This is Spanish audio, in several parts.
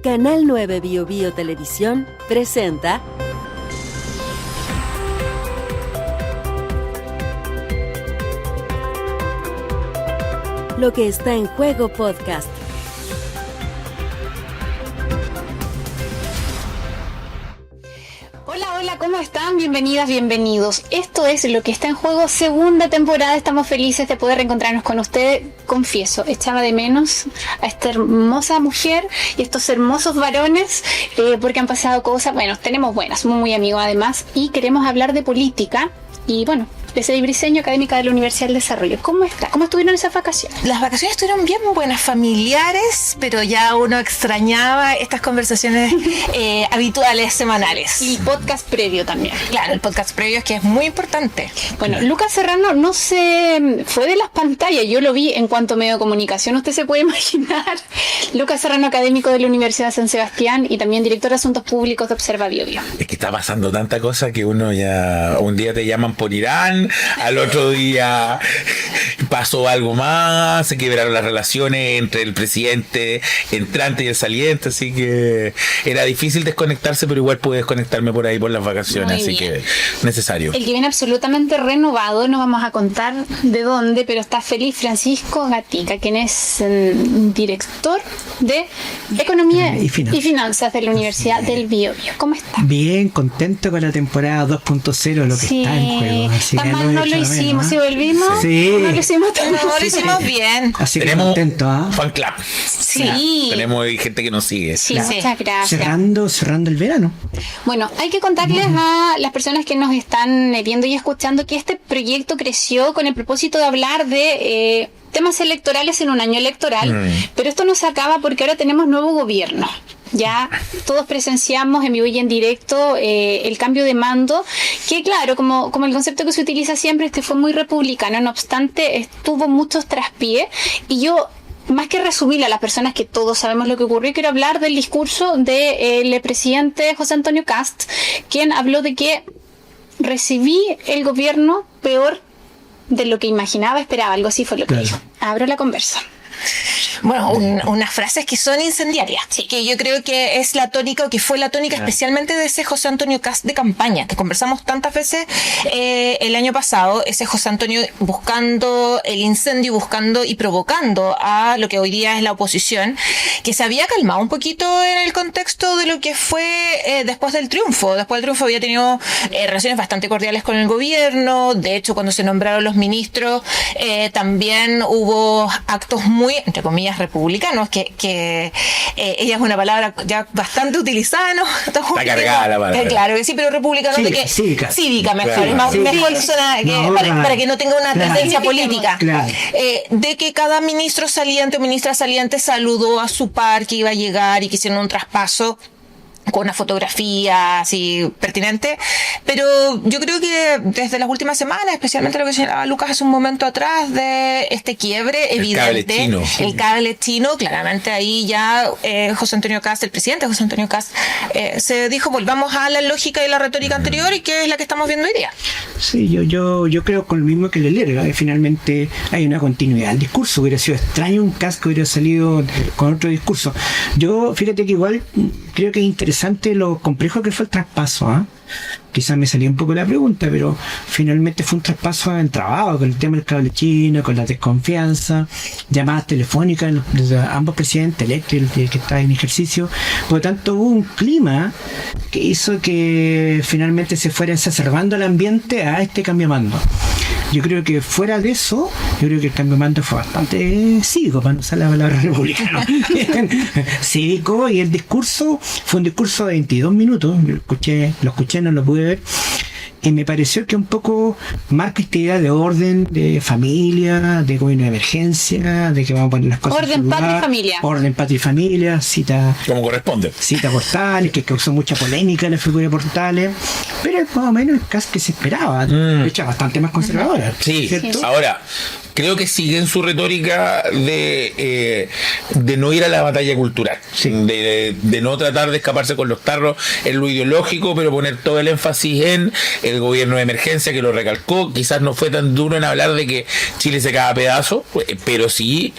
Canal 9 Bio Bio Televisión presenta Lo que está en juego podcast. Hola, ¿cómo están? Bienvenidas, bienvenidos. Esto es Lo que está en juego, segunda temporada. Estamos felices de poder reencontrarnos con ustedes. Confieso, echaba de menos a esta hermosa mujer y estos hermosos varones porque han pasado cosas, bueno, tenemos buenas, somos muy amigos además y queremos hablar de política y bueno, de Celi Briceño, académica de la Universidad del Desarrollo. ¿Cómo está? ¿Cómo estuvieron esas vacaciones? Las vacaciones estuvieron bien buenas, familiares, pero ya uno extrañaba estas conversaciones habituales, semanales. Y podcast previo también. Claro, el podcast previo es que es muy importante. Bueno, Lucas Serrano no se fue de las pantallas, yo lo vi en cuanto a medio de comunicación, usted se puede imaginar. Lucas Serrano, académico de la Universidad de San Sebastián y también director de Asuntos Públicos de Observa Bio Bio. Es que está pasando tanta cosa que uno ya, un día te llaman por Irán, al otro día pasó algo más, se quebraron las relaciones entre el presidente entrante y el saliente, así que era difícil desconectarse, pero igual pude desconectarme por ahí por las vacaciones, Muy así bien. que necesario. El que viene absolutamente renovado, no vamos a contar de dónde, pero está feliz, Francisco Gatica, quien es director de Economía y Finanzas de la Universidad del Bio Bio. ¿Cómo está? Bien, contento con la temporada 2.0, lo que está en juego. Así tan que mal no lo hicimos, si volvimos, sí. no lo hicimos tan mal. No, lo hicimos bien. Así que Tenemos contento, ¿ah? fan club. Sí. Tenemos gente que nos sigue. Sí, Claro. muchas gracias. Cerrando el verano. Bueno, hay que contarles a las personas que nos están viendo y escuchando que este proyecto creció con el propósito de hablar de temas electorales en un año electoral, pero esto no se acaba porque ahora tenemos nuevo gobierno. Ya todos presenciamos en vivo y en directo el cambio de mando, que claro, como el concepto que se utiliza siempre, fue muy republicano, no obstante, tuvo muchos traspiés, y yo, más que resumirle a las personas que todos sabemos lo que ocurrió, quiero hablar del discurso del presidente José Antonio Kast, quien habló de que recibí el gobierno peor de lo que imaginaba, esperaba, algo así fue lo que dijo. Abro la conversa. Bueno, unas frases que son incendiarias, que yo creo que es la tónica, o que fue la tónica especialmente de ese José Antonio Kast de campaña, que conversamos tantas veces el año pasado, ese José Antonio buscando el incendio, buscando y provocando a lo que hoy día es la oposición, que se había calmado un poquito en el contexto de lo que fue después del triunfo. Después del triunfo había tenido relaciones bastante cordiales con el gobierno, de hecho cuando se nombraron los ministros también hubo actos muy, entre comillas, republicanos, que ella es una palabra ya bastante utilizada, ¿no? Está cargada la palabra. Claro que sí, pero republicano cívica mejor, claro. Es más, mejor suena para que no tenga una tendencia política. Claro. De que cada ministro saliente o ministra saliente saludó a su par que iba a llegar y que hicieron un traspaso con una fotografía así pertinente, pero yo creo que desde las últimas semanas, especialmente lo que señalaba Lucas hace un momento atrás de este quiebre evidente, el cable chino, claramente ahí ya José Antonio Kast, el presidente José Antonio Kast, se dijo volvamos a la lógica y la retórica anterior y que es la que estamos viendo hoy día. Sí, yo creo con lo mismo que le lerga, que finalmente hay una continuidad. El discurso hubiera sido extraño, un Kast que hubiera salido con otro discurso. Yo, fíjate que igual creo que es interesante lo complejo que fue el traspaso, ¿ah? Quizás me salió un poco la pregunta, pero finalmente fue un traspaso en trabajo con el tema del cable chino, con la desconfianza, llamadas telefónicas de ambos presidentes electos y el que está en ejercicio. Por lo tanto, hubo un clima que hizo que finalmente se fuera exacerbando el ambiente a este cambio de mando. Yo creo que fuera de eso, yo creo que el cambio de mando fue bastante cívico, para no usar la palabra republicano. Cívico, y el discurso fue un discurso de 22 minutos. Yo lo escuché, no lo pude ver. Y me pareció que un poco marca esta idea de orden, de familia, de gobierno de emergencia, de que vamos a poner las cosas Orden, en su lugar. patria y familia. Orden, patria y familia, cita Portales, que causó mucha polémica en la figura de Portales, pero es más o menos el caso que se esperaba, de hecho bastante más conservadora. Sí, ¿cierto? Ahora, creo que siguen su retórica de no ir a la batalla cultural, de no tratar de escaparse con los tarros en lo ideológico, pero poner todo el énfasis en el gobierno de emergencia, que lo recalcó. Quizás no fue tan duro en hablar de que Chile se cae a pedazos, pero sí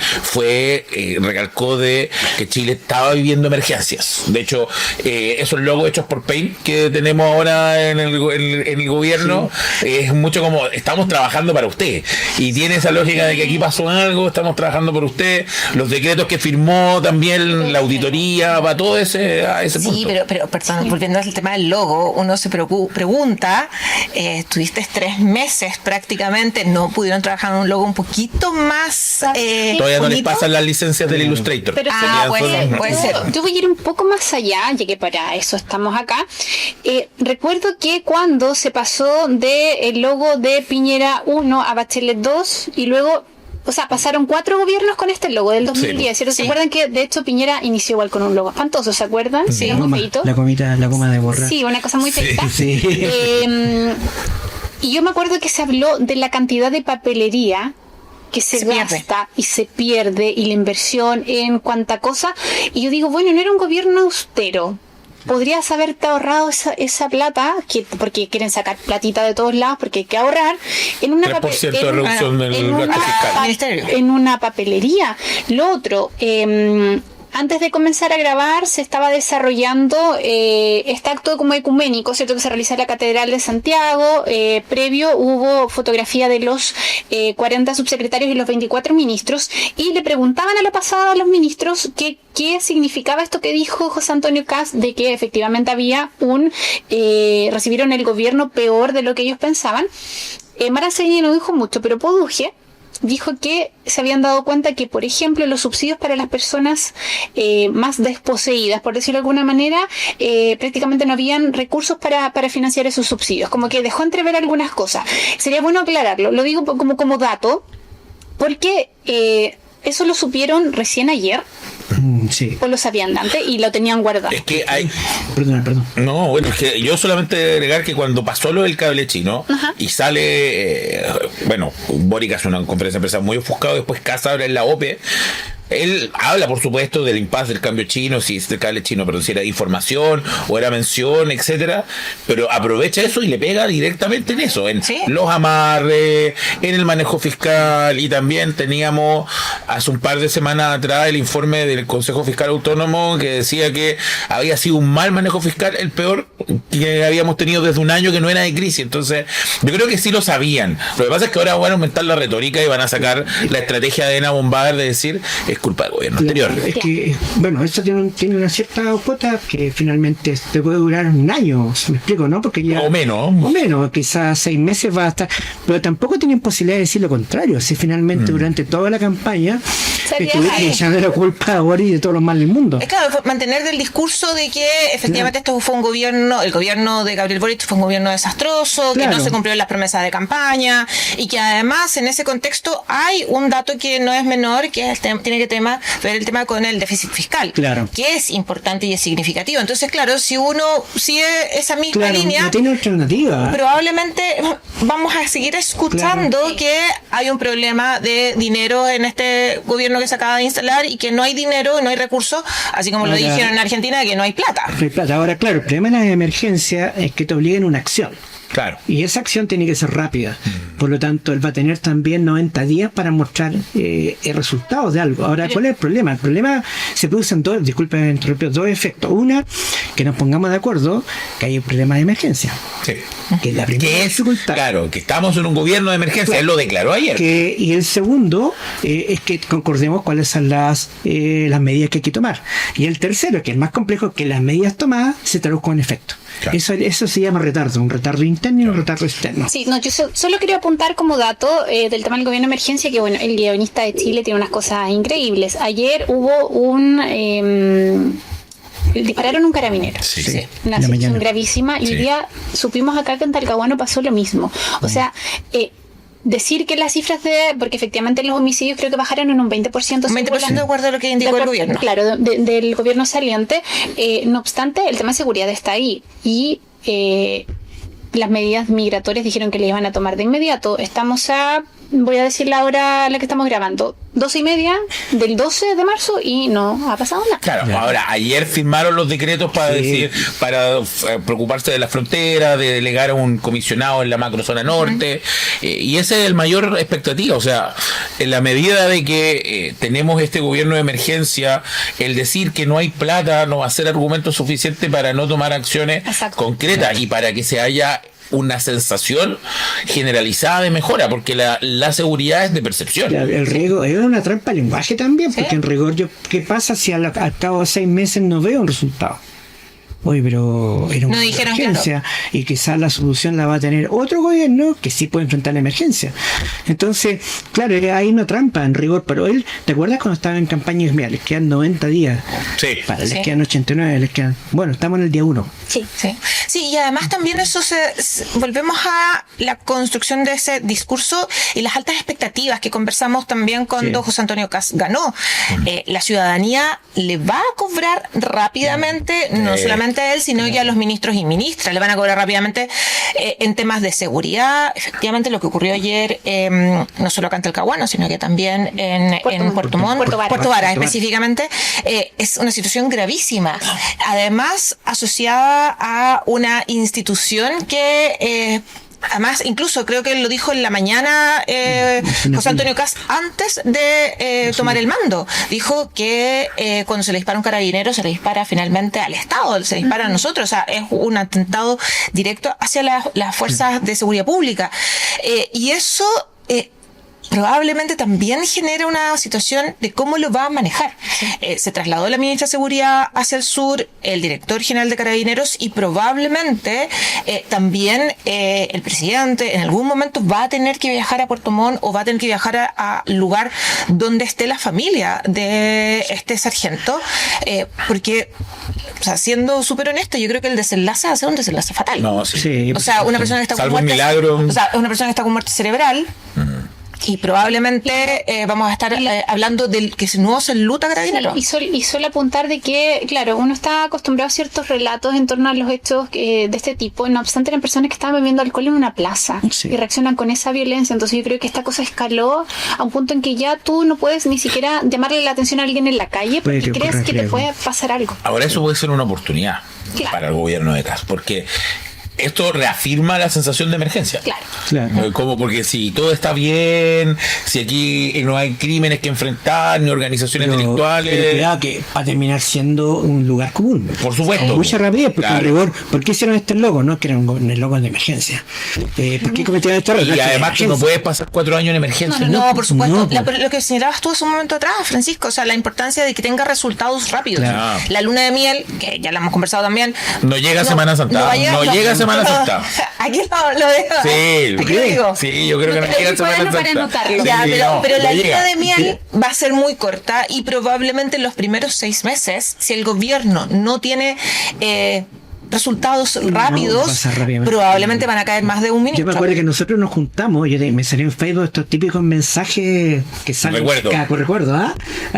recalcó de que Chile estaba viviendo emergencias. De hecho, esos logos hechos por Paint que tenemos ahora en el gobierno, es mucho como estamos trabajando para usted, y tiene esa lógica de que aquí pasó algo, estamos trabajando por usted. Los decretos que firmó también, la auditoría, va todo a ese punto. Sí, pero perdón, volviendo al tema del logo, uno se pregunta, tuviste 3 meses prácticamente, no pudieron trabajar en un logo un poquito más todavía no les bonito? pasan las licencias del Illustrator. Pero puede ser. Yo voy a ir un poco más allá, ya que para eso estamos acá. Recuerdo que cuando se pasó del logo de Piñera 1 a Bachelet 2 y luego, o sea, pasaron 4 gobiernos con este logo del 2010, ¿cierto? ¿Se acuerdan que de hecho Piñera inició igual con un logo espantoso? ¿Se acuerdan? Sí, muy feito. La goma de borrar. Sí, una cosa muy feita. Sí. Y yo me acuerdo que se habló de la cantidad de papelería que se gasta y se pierde, y la inversión en cuánta cosa. Y yo digo, bueno, no era un gobierno austero. Podrías haberte ahorrado esa plata, porque quieren sacar platita de todos lados, porque hay que ahorrar, en una 3% de reducción del gasto fiscal. En una papelería. Lo otro, antes de comenzar a grabar se estaba desarrollando este acto como ecuménico, ¿cierto? Que se realiza en la Catedral de Santiago. Previo hubo fotografía de los 40 subsecretarios y los 24 ministros, y le preguntaban a la pasada a los ministros qué significaba esto que dijo José Antonio Kast, de que efectivamente había recibieron el gobierno peor de lo que ellos pensaban. Mara Anselmi no dijo mucho, pero Poduje dijo que se habían dado cuenta que, por ejemplo, los subsidios para las personas más desposeídas, por decirlo de alguna manera, prácticamente no habían recursos para financiar esos subsidios. Como que dejó entrever algunas cosas. Sería bueno aclararlo. Lo digo como dato, porque eso lo supieron recién ayer. Sí. O lo sabían antes y lo tenían guardado. Es que hay... Perdón. No, bueno, es que yo solamente agregar que cuando pasó lo del cable chino, y sale, Boric hace una conferencia de prensa muy ofuscado, después Kast habla en la OPE. Él habla, por supuesto, del impasse del cambio chino, si es del cable chino, pero si era información o era mención, etcétera, pero aprovecha eso y le pega directamente en eso, en los amarres, en el manejo fiscal. Y también teníamos hace un par de semanas atrás el informe del Consejo Fiscal Autónomo que decía que había sido un mal manejo fiscal, el peor que habíamos tenido desde un año que no era de crisis. Entonces yo creo que sí lo sabían. Lo que pasa es que ahora van a aumentar la retórica y van a sacar la estrategia de Ena Bombader de decir es culpa del gobierno anterior. Es que, esto tiene una cierta cuota que finalmente te puede durar un año, ¿me explico? ¿No? Porque ya, o menos, quizás 6 meses va a estar, pero tampoco tienen posibilidad de decir lo contrario. Si finalmente durante toda la campaña estuvieron echando la culpa a Boris y de todos los males del mundo. Es claro, mantener del discurso de que efectivamente esto fue un gobierno, el gobierno de Gabriel Boric fue un gobierno desastroso, que no se cumplieron las promesas de campaña, y que además en ese contexto hay un dato que no es menor, que es tiene que ver el tema con el déficit fiscal, que es importante y es significativo. Entonces, claro, si uno sigue esa misma línea, no tiene alternativa. Probablemente vamos a seguir escuchando que hay un problema de dinero en este gobierno que se acaba de instalar, y que no hay dinero, no hay recursos, así como lo dijeron en Argentina, que no hay plata. No hay plata. Ahora, claro, el problema de la emergencia es que te obligan a una acción. Claro. Y esa acción tiene que ser rápida. Por lo tanto, él va a tener también 90 días para mostrar resultados de algo. Ahora, ¿cuál es el problema? El problema se produce en dos efectos. Una, que nos pongamos de acuerdo que hay un problema de emergencia. Sí. Que es la primera dificultad. Claro, que estamos en un gobierno de emergencia. Él lo declaró ayer. Y el segundo es que concordemos cuáles son las medidas que hay que tomar. Y el tercero, que es más complejo, que las medidas tomadas se traduzcan en efecto. Claro. Eso se llama retardo, un retardo interno y un retardo externo. Sí, no, yo solo quería apuntar como dato del tema del gobierno de emergencia que, el guionista de Chile tiene unas cosas increíbles. Ayer hubo dispararon un carabinero. Una situación gravísima. Y hoy día supimos acá que en Talcahuano pasó lo mismo. O sea, decir que las cifras porque efectivamente los homicidios creo que bajaron en un 20%. Un 20% de acuerdo a lo que indicó el gobierno. Claro, del gobierno saliente. No obstante, el tema de seguridad está ahí. Y las medidas migratorias dijeron que le iban a tomar de inmediato. Estamos a voy a decir la hora a la que estamos grabando, 12:30 del 12 de marzo y no ha pasado nada. Claro, ahora, ayer firmaron los decretos para decir, para preocuparse de la frontera, de delegar a un comisionado en la macrozona norte, y esa es el mayor expectativa. O sea, en la medida de que tenemos este gobierno de emergencia, el decir que no hay plata no va a ser argumento suficiente para no tomar acciones concretas y para que se haya una sensación generalizada de mejora, porque la seguridad es de percepción. El riesgo es una trampa de lenguaje también, porque en rigor, ¿qué pasa si al cabo de 6 meses no veo un resultado? Oye, pero era una emergencia y quizás la solución la va a tener otro gobierno que sí puede enfrentar la emergencia. Entonces, claro, hay una trampa en rigor, pero él, ¿te acuerdas cuando estaba en campaña? Mira, les quedan 90 días. Sí. Les quedan 89, les quedan... Bueno, estamos en el día 1. Sí, y además también eso volvemos a la construcción de ese discurso y las altas expectativas que conversamos también cuando José Antonio Kast ganó. La ciudadanía le va a cobrar rápidamente, no solamente a él, sino que a los ministros y ministras le van a cobrar rápidamente en temas de seguridad. Efectivamente, lo que ocurrió ayer, no solo acá en Talcahuano, sino que también en Puerto Montt, Puerto Vara específicamente, es una situación gravísima. Además, asociada a una institución que además, incluso creo que lo dijo en la mañana José Antonio Kast antes de tomar el mando. Dijo que cuando se le dispara un carabinero, se le dispara finalmente al Estado, se le dispara a nosotros. O sea, es un atentado directo hacia las fuerzas de seguridad pública. Y eso probablemente también genera una situación de cómo lo va a manejar. Se trasladó la ministra de Seguridad hacia el sur, el director general de Carabineros, y probablemente también el presidente en algún momento va a tener que viajar a Puerto Montt o va a tener que viajar a lugar donde esté la familia de este sargento, porque, o sea, siendo súper honesto, yo creo que el desenlace va a ser un desenlace fatal. No, sí. O sea, una persona que está con muerte, milagro. o sea, una persona que está con muerte cerebral. Y probablemente vamos a estar hablando del que no se enluta Carabineros. Y solo apuntar de que, claro, uno está acostumbrado a ciertos relatos en torno a los hechos de este tipo. No obstante, eran personas que estaban bebiendo alcohol en una plaza y reaccionan con esa violencia. Entonces yo creo que esta cosa escaló a un punto en que ya tú no puedes ni siquiera llamarle la atención a alguien en la calle porque crees que te puede pasar algo. Ahora eso puede ser una oportunidad para el gobierno de Kast, porque esto reafirma la sensación de emergencia. Claro. Como porque si todo está bien, si aquí no hay crímenes que enfrentar, ni organizaciones delictuales. Pero cuidado que va a terminar siendo un lugar común. Por supuesto. Mucha rapidez, porque en rigor, ¿por qué hicieron estos logos? No, que eran logos de emergencia. ¿Por qué cometieron estos errores? Y además tú no puedes pasar 4 años en emergencia. No, por supuesto. Lo que señalabas tú hace un momento atrás, Francisco, o sea, la importancia de que tenga resultados rápidos. Claro. La luna de miel, que ya la hemos conversado también. No llega a Semana Santa. No llega a Semana Santa. Aquí lo dejo. Sí, aquí lo digo. Sí, yo creo que no llega a Semana Santa. Para anotarlo. Ya, pero la luna de miel Sí. va a ser muy corta y probablemente en los primeros 6 meses, si el gobierno no tiene resultados rápidos, probablemente van a caer más de un ministro. Yo me acuerdo que nosotros nos juntamos, me salió en Facebook estos típicos mensajes que salen recuerdo,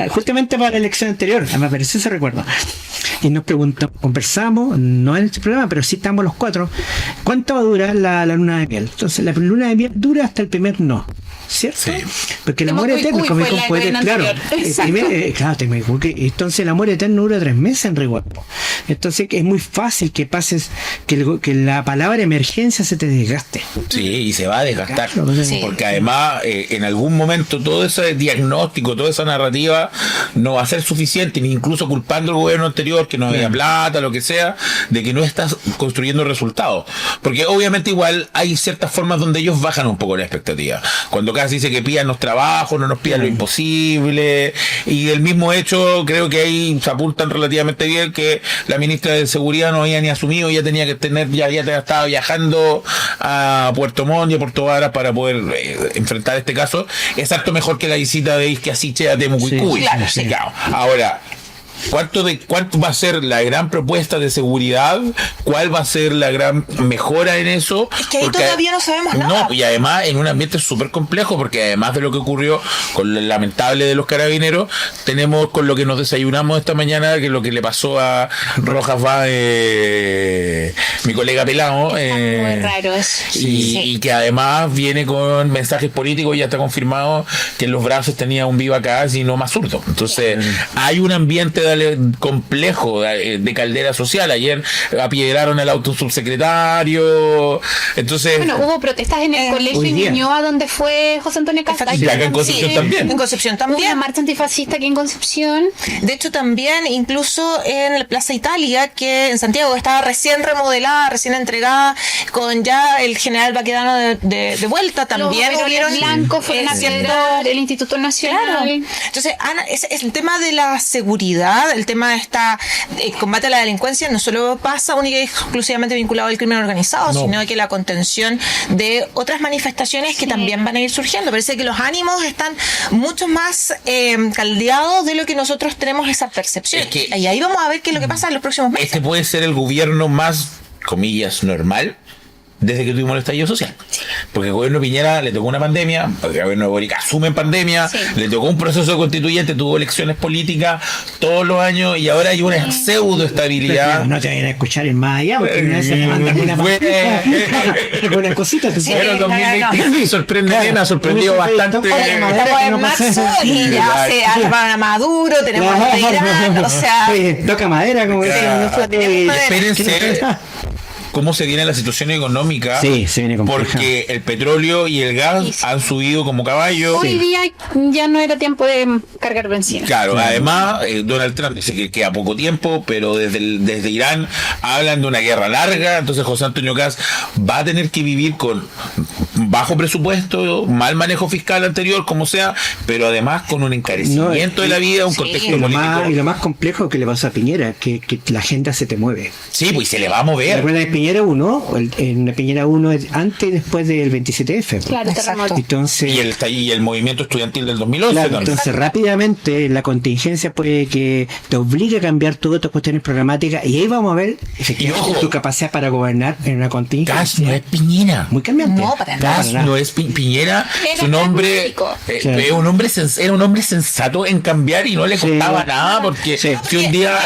justamente para la elección anterior, me apareció ese recuerdo. Y nos preguntamos, conversamos, no en este programa, pero sí estamos los 4, ¿cuánto va a durar la luna de miel? Entonces la luna de miel dura hasta el primer no, ¿cierto? Sí. Porque el amor eterno, como dijo un poeta, claro, entonces el amor eterno dura 3 meses en rigor. Entonces es muy fácil que pases, que la palabra emergencia se te desgaste. Sí, y se va a desgastar. Porque además, en algún momento, todo ese diagnóstico, toda esa narrativa no va a ser suficiente, ni incluso culpando al gobierno anterior, que no había plata, lo que sea, de que no estás construyendo resultados. Porque obviamente igual hay ciertas formas donde ellos bajan un poco la expectativa. Cuando casi dice que pidan los trabajos, no nos pidan lo imposible, y del mismo hecho, creo que ahí se apuntan relativamente bien que la ministra de Seguridad no había ni asumido, ya tenía que tener, ya estaba viajando a Puerto Montt y a Puerto Vara para poder enfrentar este caso. Es harto mejor que la visita de Isque Asiche a Temucuicui. Sí, claro. Ahora, cuánto va a ser la gran propuesta de seguridad, cuál va a ser la gran mejora en eso. Es que ahí porque todavía no sabemos nada. No, y además en un ambiente súper complejo, porque además de lo que ocurrió con el lamentable de los carabineros, tenemos con lo que nos desayunamos esta mañana, que es lo que le pasó a Rojas mi colega Pelao, Muy raro eso. y que además viene con mensajes políticos. Ya está confirmado que en los brazos tenía un viva acá, sino más zurdo. Entonces hay un ambiente complejo de caldera social. Ayer apiedraron al autosubsecretario. Entonces, Bueno, hubo protestas en el colegio hoy día. Ñuñoa, donde fue José Antonio Castro. y acá en Concepción también. En Concepción Hubo una también. marcha antifascista aquí en Concepción. De hecho, también, incluso en la Plaza Italia, que en Santiago estaba recién remodelada, recién entregada, con ya el general Baquedano de vuelta, también Los hubieron blancos fueron a cierto- celebrar el Instituto Nacional. Claro. Entonces, Ana, es el tema de la seguridad, el tema de combate a la delincuencia, no solo pasa única y exclusivamente vinculado al crimen organizado, No. sino que la contención de otras manifestaciones que también van a ir surgiendo. Parece que los ánimos están mucho más caldeados de lo que nosotros tenemos esa percepción. Es que- y ahí vamos a ver qué es lo que pasa en los próximos meses. este puede ser el gobierno más, comillas, normal desde que tuvimos el estallido social. Porque el gobierno de Piñera le tocó una pandemia, el gobierno de Boric asume en pandemia, Sí. le tocó un proceso constituyente, tuvo elecciones políticas todos los años y ahora hay una pseudo estabilidad. No te vayan a escuchar en más allá, porque una vez se mandan alguna cosita. tú sabes. Pero el no, 2026 sorprende, ha sorprendido bastante. Oye, Estamos que en no pase. marzo y ya se arma a Maduro, tenemos a Irán, o sea... Oye, toca madera, como Claro. decían. Espérense cómo se viene la situación económica. Sí, se viene compleja. Porque el petróleo y el gas Sí, sí. han subido como caballo. Hoy día ya no era tiempo de cargar benzina. Claro, además Donald Trump dice que queda poco tiempo, pero desde Irán hablan de una guerra larga. Entonces José Antonio Kast va a tener que vivir con bajo presupuesto, mal manejo fiscal anterior, como sea, pero además con un encarecimiento de la vida, un sí, contexto Y lo político. más complejo que le pasó a Piñera, que la agenda se te mueve. Sí, pues se le va a mover. ¿Recuerdas de Piñera 1? En la Piñera 1 es antes y después del 27F. Claro, Exacto. terremoto. Entonces, Y el movimiento estudiantil del 2011 claro, también. entonces rápidamente la contingencia puede que te obligue a cambiar todas estas cuestiones programáticas y ahí vamos a ver efectivamente Y ojo, tu capacidad para gobernar en una contingencia. Kast no es Piñera. Muy cambiante. No, para nada. Kast no es Piñera, Era su nombre pragmático. Claro. era un hombre sensato en cambiar y no le Sí. costaba nada porque Sí. si un día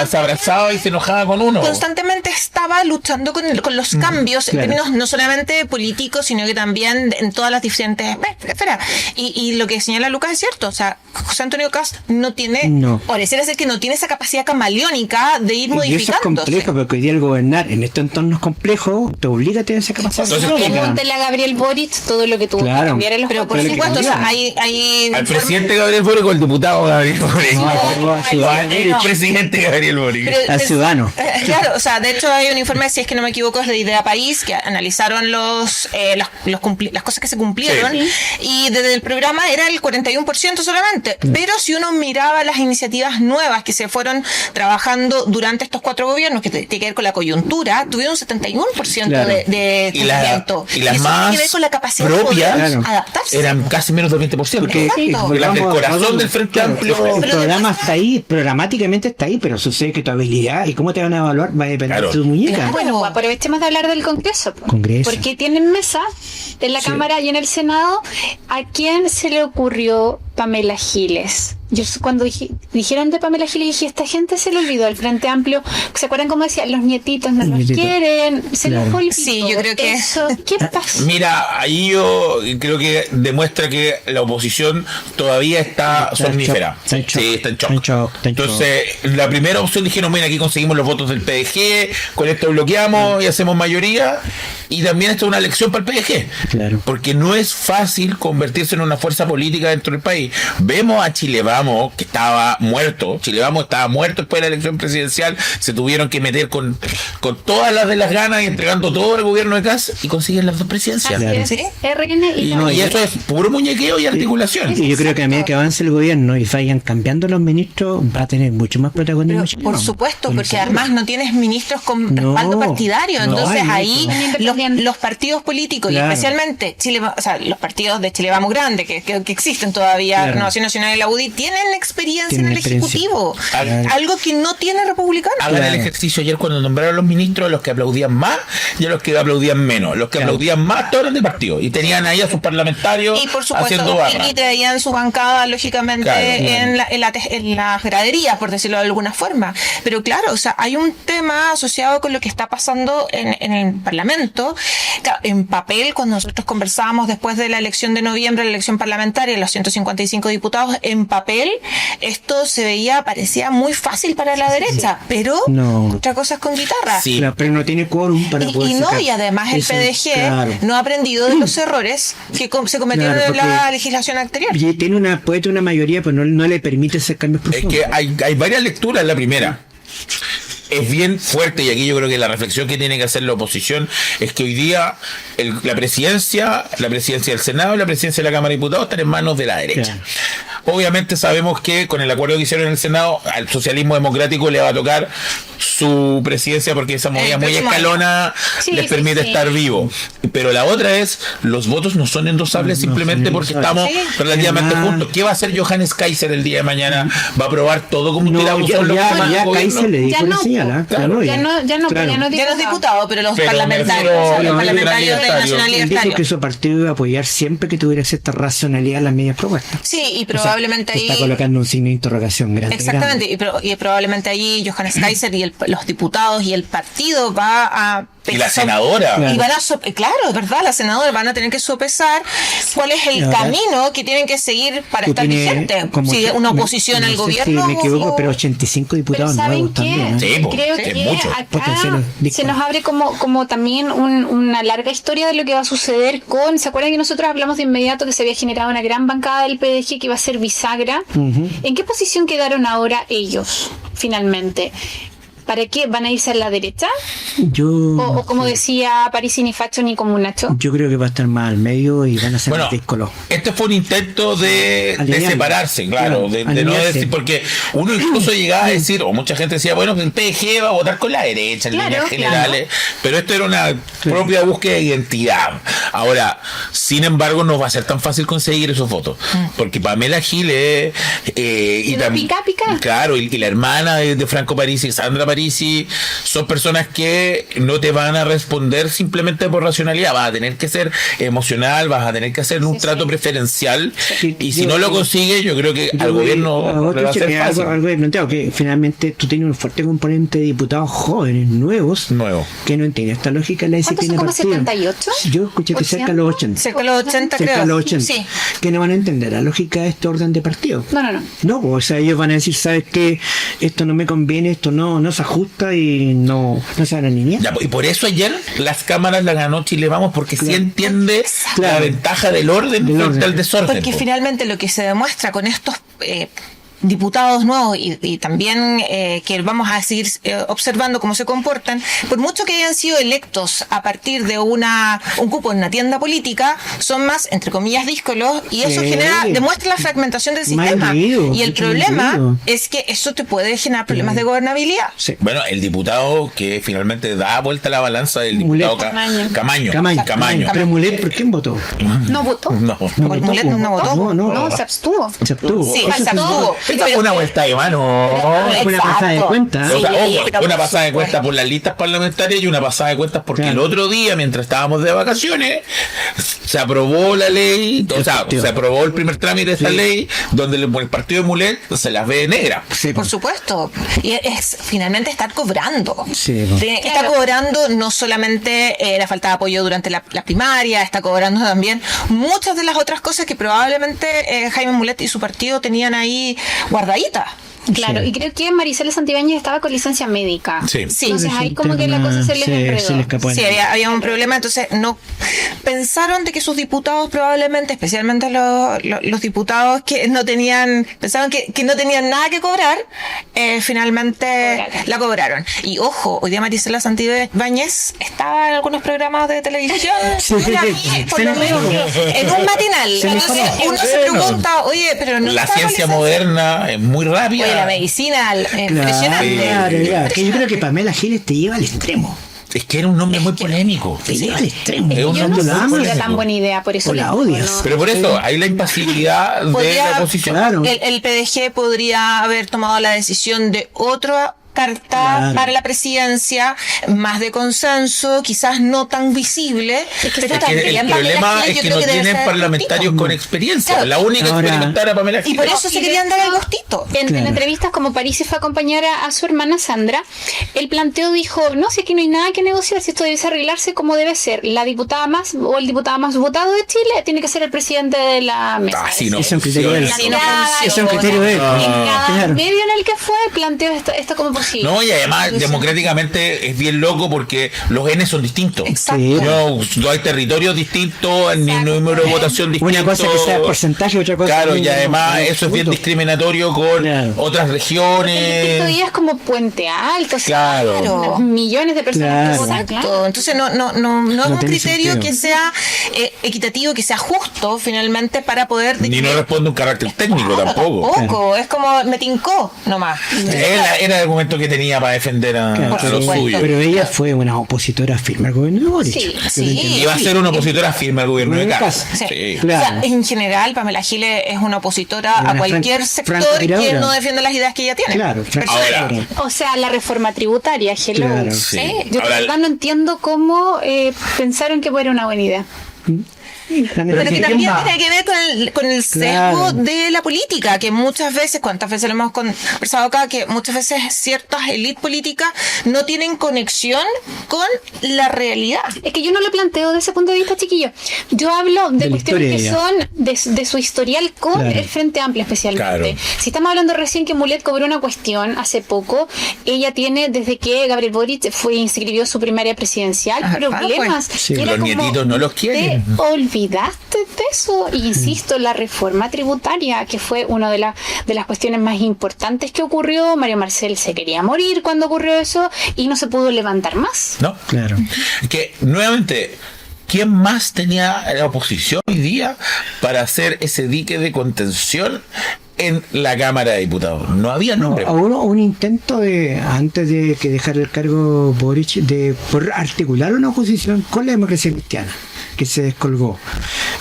se abrazaba y se enojaba con uno. Constantemente estaba luchando con los cambios en claro. términos no solamente políticos, sino que también en todas las diferentes esferas. Y lo que señala Lucas es cierto. O sea, José Antonio Kast no tiene, No. pareciera ser que no tiene esa capacidad camaleónica de ir Y eso es modificándose. complejo porque hoy día el gobernar en estos entornos complejos te obliga a tener esa capacidad. Entonces, económica. Pregúntele a Gabriel Boric todo lo que tuvo Claro. que cambiar en los Pero por Pero papeles. supuesto, o sea, cambiar. hay Al presidente Gabriel Boric o al diputado Gabriel Boric. El presidente Gabriel Boric. Pero- Al ciudadano. Claro, o sea, de hecho hay un informe, si es que no me equivoco, es de Idea País, que analizaron las cosas que se cumplieron, Sí. y desde el programa era el 41% solamente. Pero si uno miraba las iniciativas nuevas que se fueron trabajando durante estos 4 gobiernos, que tiene que ver con la coyuntura, tuvieron un 71% Claro. de Y cumplimiento. y las eso más tiene que ver con la capacidad de propias poder Claro. adaptarse. eran casi menos del 20%. Porque Exacto. Las del corazón vamos- del Frente claro, Amplio. el Pero programa además- está ahí, programáticamente está ahí, pero sucede que tu habilidad y cómo te van a evaluar va a depender Claro. de tu muñeca. Claro. Bueno, aprovechemos de hablar del Congreso. Congreso. Porque tienen mesa en la Sí. Cámara y en el Senado. ¿A quién se le ocurrió Pamela Giles? Yo cuando dijeron de Pamela Giles dije, esta gente se le olvidó al Frente Amplio. ¿Se acuerdan cómo decía? Los nietitos no los Nietitos. quieren. Se Claro. les olvidó. Sí, yo creo que- Eso, ¿qué pasó? Mira, ahí yo creo que demuestra que la oposición todavía está Está en somnífera. shock, está en shock. Sí, está en shock. Está en shock, está en Entonces, la primera opción dijeron, mira, aquí conseguimos los votos del PDG, con esto bloqueamos y hacemos mayoría. Y también esto es una elección para el PDG. Claro. Porque no es fácil convertirse en una fuerza política dentro del país. Vemos a Chile Vamos, que estaba muerto. Chile Vamos estaba muerto después de la elección presidencial. Se tuvieron que meter con todas las de las ganas y entregando todo al gobierno de Kast y consiguen las dos presidencias. Así Claro. es. ¿Sí? RN y Y, Pamela. y eso es puro muñequeo y articulación. Y yo creo que a medida que avance el gobierno y vayan cambiando los ministros, va a tener mucho más protagonismo. Pero, por supuesto, porque además no tienes ministros con No, respaldo partidario, no entonces hay ahí eso. los partidos políticos Claro. y especialmente los partidos de Chile Vamos Grande que existen todavía, Claro. Renovación Nacional y la UDI, tienen experiencia Tienen en el experiencia. Ejecutivo, Claro. algo que no tiene republicano. Hagan el ejercicio ayer cuando nombraron a los ministros, a los que aplaudían más y a los que aplaudían menos. Los que aplaudían más, todos eran de partido. Y tenían ahí a sus parlamentarios Y por supuesto, haciendo barra. y traían su bancada, lógicamente, Claro. en las graderías, por decirlo de alguna forma. Pero claro, o sea, hay un tema asociado con lo que está pasando en el Parlamento. Claro, en papel, cuando nosotros conversábamos después de la elección de noviembre, la elección parlamentaria, los 155 diputados, en papel, esto se veía, parecía muy fácil para la derecha, pero No. otra cosa es con guitarra. Sí. Claro, pero no tiene quórum para poder Y no, sacar. y además el Eso, PDG claro. no ha aprendido de los errores que se cometieron Claro, en la porque- legislación anterior. Y puede tener una mayoría, pero no le permite hacer cambios Es profundos. que hay varias lecturas. La primera es bien fuerte, y aquí yo creo que la reflexión que tiene que hacer la oposición es que hoy día la presidencia del Senado y la presidencia de la Cámara de Diputados están en manos de la derecha. Claro. Obviamente sabemos que con el acuerdo que hicieron en el Senado al socialismo democrático le va a tocar su presidencia, porque esa movida El muy próximo escalona Sí, les sí, permite sí. estar vivo. Pero la otra es, los votos no son endosables No simplemente son porque endosables. estamos Sí. relativamente Además- juntos. ¿Qué va a hacer Johannes Kaiser el día de mañana? ¿Va a aprobar todo como No, usted la ya, usó? Kaiser le dijo Ya la no, señal, claro, ya no, Claro. ya no Ya los diputados, pero los Pero parlamentarios, me refiero- los Pero parlamentarios de libertario. Nacional Él dijo Libertario. que su partido iba a apoyar siempre que tuviera cierta racionalidad en las medidas propuestas. Sí, y O sea, probablemente se está ahí... colocando un signo de interrogación grande. Exactamente, y probablemente ahí Johannes Kaiser y los diputados y el partido va a... Y la senadora. Claro. Y van a claro, es verdad, la senadora van a tener que sopesar cuál es el Ahora, camino que tienen que seguir para Tú estar tienes vigente. como Si ocho- una oposición no al sé gobierno... Si me equivoco, o- pero 85 Pero diputados ¿saben nuevos qué? también. Sí, po, Creo es que mucho. acá Potencial disco. se nos abre como también una larga historia de lo que va a suceder con... ¿Se acuerdan que nosotros hablamos de inmediato que se había generado una gran bancada del PDG que iba a ser bisagra? Ujú. ¿En qué posición quedaron ahora ellos, finalmente? ¿Para qué? ¿Van a irse a la derecha? O como decía Parisini Facho ni como un Nacho. Yo creo que va a estar más al medio y van a ser Bueno, más díscolos. este fue un intento de Alinearse. separarse, claro, Claro, de no alinearse. decir, porque uno incluso llegaba a decir, o mucha gente decía, bueno, el PG va a votar con la derecha en Claro, líneas claro. generales, pero esto era una propia búsqueda de identidad. Ahora, sin embargo, no va a ser tan fácil conseguir esos votos, porque Pamela Giles y ¿De también, pica, pica? claro, y la hermana de Franco Parisi, Sandra Parisi, son personas que no te van a responder simplemente por racionalidad, vas a tener que ser emocional, vas a tener que hacer un Sí, trato sí. preferencial, Sí, y si yo- no lo consigues, yo creo que al gobierno le va a ser fácil. algo he planteado, que finalmente tú tienes un fuerte componente de diputados jóvenes, nuevos, Nuevo. que no entienden esta lógica de la ¿Cuántos disciplina son, como partido. 78? Yo escuché que cerca de los 80. Cerca de los 80, Cerca creo. de los 80. Sí. Que no van a entender la lógica de este orden de partido. No. No, o sea, ellos van a decir, ¿sabes qué? Esto no me conviene, esto no se ajusta y no se van a alinear. Ya, y por eso ayer las cámaras la ganó Chile Vamos, porque sí Claro. entiende la Claro. ventaja del orden Del frente orden. al desorden. Porque po. finalmente lo que se demuestra con estos diputados nuevos y también que vamos a seguir observando cómo se comportan, por mucho que hayan sido electos a partir de un cupo en una tienda política, son más, entre comillas, díscolos, y eso Sí. demuestra la fragmentación del Más sistema. individuos, Y el mucho más problema individuos. es que eso te puede generar problemas de gobernabilidad. Sí. Bueno, el diputado que finalmente da vuelta la balanza del Mulet. diputado Camaño. Camaño. Pero Mulet, ¿por quién votó? No votó. No. No ¿El Mulet no votó? No, se abstuvo. Se abstuvo. Sí, Eso se abstuvo. Esta fue una vuelta de mano. Fue una pasada de cuenta. O sea, ojo, pero una por pasada de supuesto. cuentas por las listas parlamentarias y una pasada de cuentas porque Claro. el otro día, mientras estábamos de vacaciones, se aprobó la ley, o sea, Efectivo. se aprobó el primer trámite de esta ley, donde el partido de Mulet se las ve negras. Sí, Por supuesto. Y es finalmente estar cobrando. Sí, po. Está cobrando no solamente la falta de apoyo durante la primaria, está cobrando también muchas de las otras cosas que probablemente Jaime Mulet y su partido tenían ahí guardaditas. Claro, Sí. y creo que Marisela Santibáñez estaba con licencia médica. Sí. Sí. Entonces ahí como que la cosa se les enredó. Se le escapó. Sí, había un problema, entonces no pensaron de que sus diputados probablemente, especialmente los diputados que no tenían, pensaban que no tenían nada que cobrar, finalmente la cobraron. Y ojo, hoy día Marisela Santibáñez estaba en algunos programas de televisión, Sí, mira, sí. por lo menos en un matinal. Entonces uno se pregunta, oye, pero no La está con ciencia licencia. moderna es muy rápida. Oye, la medicina, impresionante. Claro, claro. Que yo creo que Pamela Giles te lleva al extremo. Es que era un nombre muy polémico. Te lleva al extremo. Es un Yo no nombre sé muy si era polémico. tan buena idea, por eso O la mismo, odias. ¿no? Pero por eso, hay la impasibilidad de Podría- la oposición. Claro. El PDG podría haber tomado la decisión de otra carta Claro. para la presidencia, más de consenso, quizás no tan visible. Es que pero Es que también el Pamela problema Giles es yo que creo no debe tienen ser parlamentarios distinto. con experiencia. Claro. La única Ahora- experimentada era Pamela Y Giles. por eso se Y de querían dar el hecho, gustito. En Claro. entrevistas, como París se fue a acompañar a su hermana Sandra, el planteo dijo, no, si aquí no hay nada que negociar, si esto debe arreglarse como debe ser. La diputada más o el diputado más votado de Chile tiene que ser el presidente de la mesa. Ah, sí, no. Es un criterio de él. Así no Claro. funciona. Es un criterio de él. En cada Claro. medio en el que fue, planteó esto como posible. No, y además, democráticamente es bien loco porque los N son distintos. Exacto. Sí. No hay territorios distintos, ni número de votación distinto. Una cosa que sea porcentaje, otra cosa. Claro, que y no- además no, eso es bien absoluto. discriminatorio con Claro. otras El distrito regiones. 10 es como Puente Alto, o sea, Claro. millones de personas Claro. que votan, Exacto. claro. Entonces no es un tiene criterio sentido. que sea equitativo, que sea justo finalmente para poder Ni no responde un carácter técnico Claro, tampoco. tampoco. Es como me tincó nomás. Era el argumento que tenía para defender a Claro, Por los supuesto. suyos. Pero ella fue una opositora firme al gobierno de Boric. Sí, Yo lo sí. entiendo. Iba a ser una opositora firme al gobierno de Bueno, Casa. Kast. Sí. Claro. O sea, en general, Pamela Giles es una opositora Una a cualquier franca sector que tiradora. no defienda las ideas que ella tiene. Claro, Ahora, O sea, la reforma tributaria, hello. Claro. Sí. Yo Ahora, de verdad no entiendo cómo pensaron que era una buena idea. Pero que también tiene que ver con el sesgo Claro. de la política, que muchas veces, cuántas veces lo hemos conversado acá, que muchas veces ciertas élites políticas no tienen conexión con la realidad. Es que yo no lo planteo desde ese punto de vista, chiquillo. Yo hablo de De la cuestiones que historia son de su historial con Claro. el Frente Amplio especialmente. Claro. Si estamos hablando recién que Mulet cobró una cuestión hace poco, ella tiene desde que Gabriel Boric inscribió su primaria presidencial Ajá, problemas. Sí. Y era Los como, nietitos no los quieren. ¿te olvidaste de eso? Y insisto, la reforma tributaria, que fue una de las cuestiones más importantes que ocurrió. Mario Marcel se quería morir cuando ocurrió eso y no se pudo levantar más. ¿no? Claro. Que nuevamente, ¿quién más tenía la oposición hoy día para hacer ese dique de contención en la Cámara de Diputados? No había nombre. Hubo un intento de, antes de que dejara el cargo Boric, de por articular una oposición con la democracia cristiana, que se descolgó.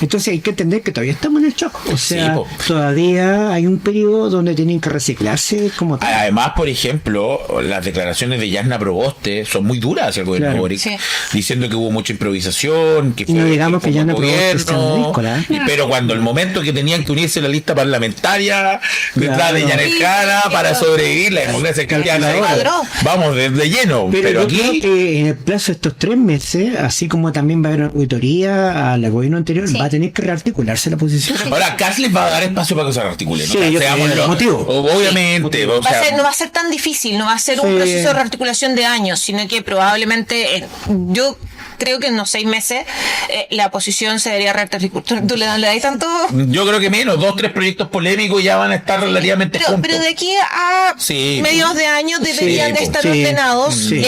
Entonces hay que entender que todavía estamos en el shock. O sea, po. todavía hay un periodo donde tienen que reciclarse como tal. Además, por ejemplo, las declaraciones de Yasna Proboste son muy duras hacia el gobierno Claro. de Boric, Sí. diciendo que hubo mucha improvisación, que Y no digamos fue que Yasna un Proboste está en la díscola, ¿eh? pero cuando el momento que tenían que unirse a la lista parlamentaria detrás de Claro. Yanel Jara para sobrevivir la democracia cristiana, Calculadora. vamos de lleno, pero yo creo aquí que en el plazo de estos 3 meses, así como también va a haber una auditoría al gobierno anterior, Sí. va a tener que rearticularse la posición. ahora Kass les va a dar espacio para que se articule, ¿no? Sí, yo Seamos creo, lo- motivo. obviamente, o sea, No va a ser tan difícil, no va a ser un Sí. proceso de rearticulación de años, sino que probablemente yo creo que en unos 6 meses la oposición se debería rearticular. ¿Tú le das tanto? yo creo que menos, 2-3 proyectos polémicos ya van a estar relativamente juntos. Pero de aquí a Sí. mediados de año deberían de estar sí, ordenados, sí.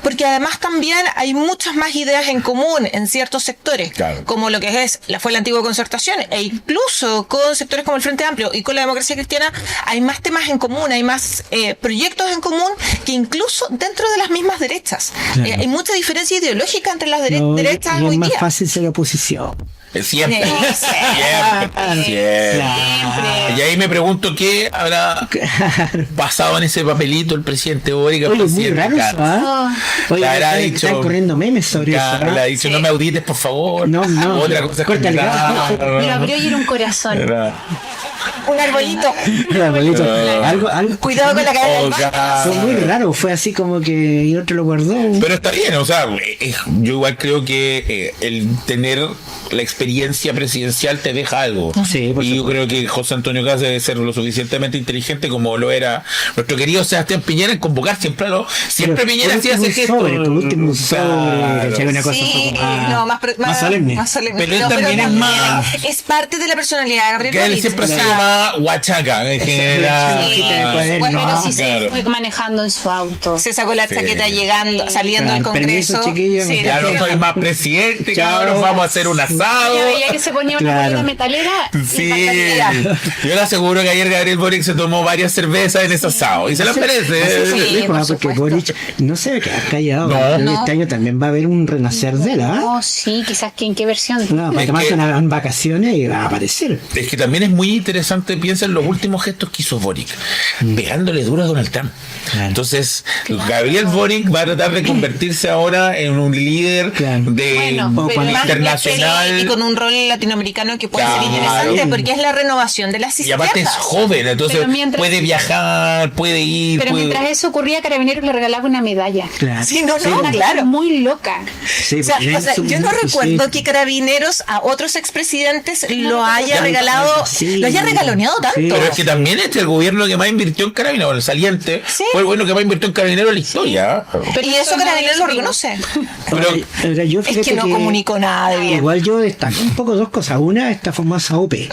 porque además también hay muchas más ideas en común en ciertos sectores, Claro. como lo que fue la antigua concertación, e incluso con sectores como el Frente Amplio y con la democracia cristiana, hay más temas en común, hay más proyectos en común que incluso dentro de las mismas derechas. Claro. Hay mucha diferencia ideológica entre las No, derechas y es hoy más día. fácil ser oposición. Siempre, Sí. siempre. Y ahí me pregunto qué habrá pasado en ese papelito el presidente Boric. el Oye, es muy presidente raro Kast. eso, ¿ah? Oye, Le habrá que dicho- están corriendo memes sobre Claro, eso. le ha ¿ah? dicho, no me audites, por favor. No, no. Otra cosa es Córtale, candidato. Y lo abrió y era un corazón. Un arbolito. Mira, abuelito, algo Cuidado con la cadena. Oh, God. fue muy raro, fue así como que y otro lo guardó. Pero está bien, o sea, yo igual creo que el tener la experiencia presidencial te deja algo. Sí, por y yo supuesto. creo que José Antonio Kast debe ser lo suficientemente inteligente como lo era nuestro querido Sebastián Piñera en convocar siempre a los... Siempre Pero Piñera por hacía ese último gesto. sobre, por último sobre, Claro. ¿cachai? Una cosa Sí, un poco más, no, más solemne. Más solemne. Pero él también es más- Es parte de la personalidad de Gabriel Que él Boric. siempre ha O sido sea, llama Huachaca en general. Sí, bueno, Pero sí claro. se fue manejando en su auto. Se sacó la Sí. chaqueta saliendo del Claro, permiso, Congreso. chiquillos, Sí, Ya no sí. soy más presidente, Chao. cabrón, vamos a hacer un asado. Yo veía que se ponía una Claro. bolita metalera. Sí, impactante. yo le aseguro que ayer Gabriel Boric se tomó varias cervezas en ese asado y se las merece. Sí, Dijo, por porque supuesto. Boric no se ve quedar callado. No. Creo que No. este año también va a haber un renacer de él, ¿ah? No, sí, quizás que en qué versión. No, para Es tomarse que- unas vacaciones y va a aparecer. Es que también es muy interesante, piensa en los últimos gestos que hizo Boric, pegándole duro a Donald Trump. Claro. Entonces, Gabriel Boric va a tratar de convertirse ahora en un líder Claro. de Bueno, pero más internacional. Y con un rol latinoamericano que puede Claro. ser interesante porque es la renovación de las Y izquierdas. aparte es joven, entonces Pero mientras- puede viajar, puede ir. Pero puede- mientras eso ocurría, Carabineros le regalaba una medalla. Claro. Sí, no, Una cosa claro. muy loca. Sí, O sea, porque yo no sí. recuerdo que Carabineros a otros expresidentes lo haya Ya, regalado, sí. lo haya regaloneado tanto. Sí. Pero es que también el gobierno que más invirtió en Carabineros, el saliente, Sí. fue el bueno que más invirtió en Carabineros en la historia. Pero Y eso no Carabineros lo es reconoce. Pero- Ahora, yo Es fíjate que no comunicó nada de bien. Igual yo destaco un poco dos cosas. Una, esta famosa OP,